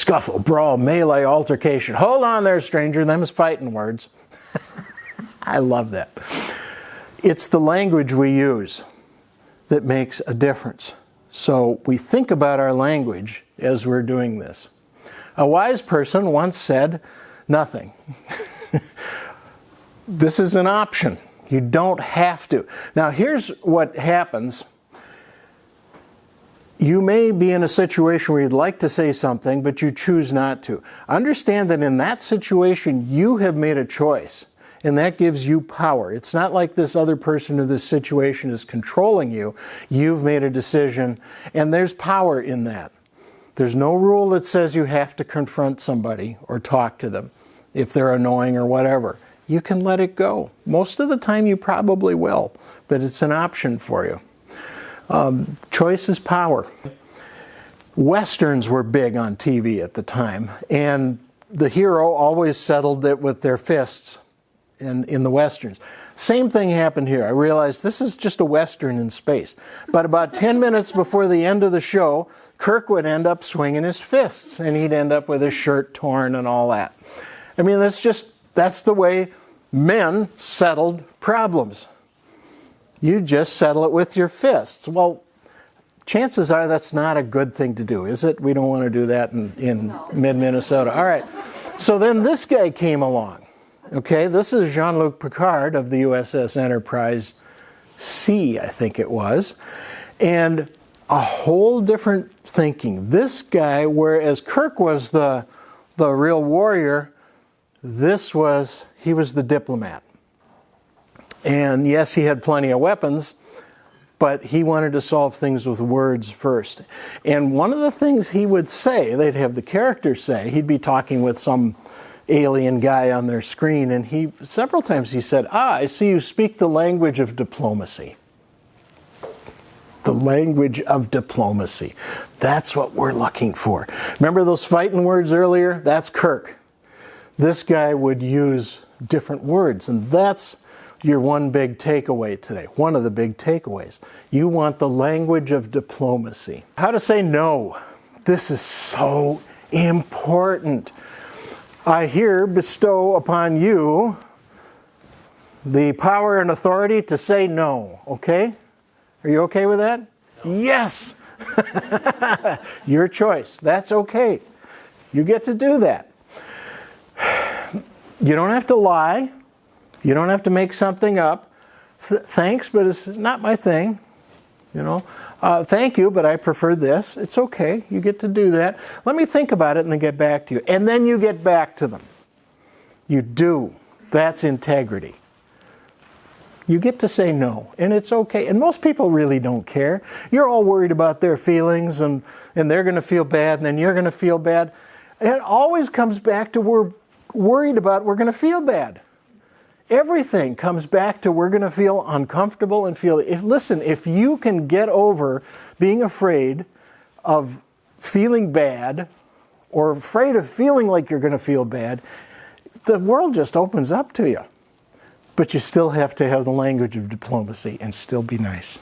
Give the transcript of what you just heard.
scuffle, brawl, melee, altercation. Hold on there, stranger. Them is fighting words. I love that. It's the language we use that makes a difference. So we think about our language as we're doing this. A wise person once said, nothing. This is an option. You don't have to. Now here's what happens. You may be in a situation where you'd like to say something, but you choose not to. Understand that in that situation, you have made a choice, and that gives you power. It's not like this other person in this situation is controlling you. You've made a decision, and there's power in that. There's no rule that says you have to confront somebody or talk to them if they're annoying or whatever. You can let it go. Most of the time you probably will, but it's an option for you. Choice is power. Westerns were big on TV at the time, and the hero always settled it with their fists in the Westerns. Same thing happened here. I realized this is just a Western in space. But about 10 minutes before the end of the show, Kirk would end up swinging his fists, and he'd end up with his shirt torn and all that. I mean, that's the way men settled problems. You just settle it with your fists. Well, chances are that's not a good thing to do, is it? We don't want to do that in mid-Minnesota. All right. So then this guy came along. Okay, this is Jean-Luc Picard of the USS Enterprise C, I think it was. And a whole different thinking. This guy, whereas Kirk was the real warrior, he was the diplomat. And yes, he had plenty of weapons, but he wanted to solve things with words first. And one of the things he would say, they'd have the characters say, he'd be talking with some alien guy on their screen, and several times he said, I see you speak the language of diplomacy. The language of diplomacy. That's what we're looking for. Remember those fighting words earlier? That's Kirk. This guy would use different words, and that's your one big takeaway today. One of the big takeaways. You want the language of diplomacy. How to say no. This is so important. I here bestow upon you the power and authority to say no. Okay? Are you okay with that? No. Yes! Your choice. That's okay. You get to do that. You don't have to lie. You don't have to make something up. Thanks, but it's not my thing. Thank you, but I prefer this. It's okay. You get to do that. Let me think about it and then get back to you. And then you get back to them. You do. That's integrity. You get to say no, and it's okay. And most people really don't care. You're all worried about their feelings, and they're going to feel bad, and then you're going to feel bad. It always comes back to we're worried about we're going to feel bad. Everything comes back to we're going to feel uncomfortable and listen, if you can get over being afraid of feeling bad or afraid of feeling like you're going to feel bad, the world just opens up to you. But you still have to have the language of diplomacy and still be nice.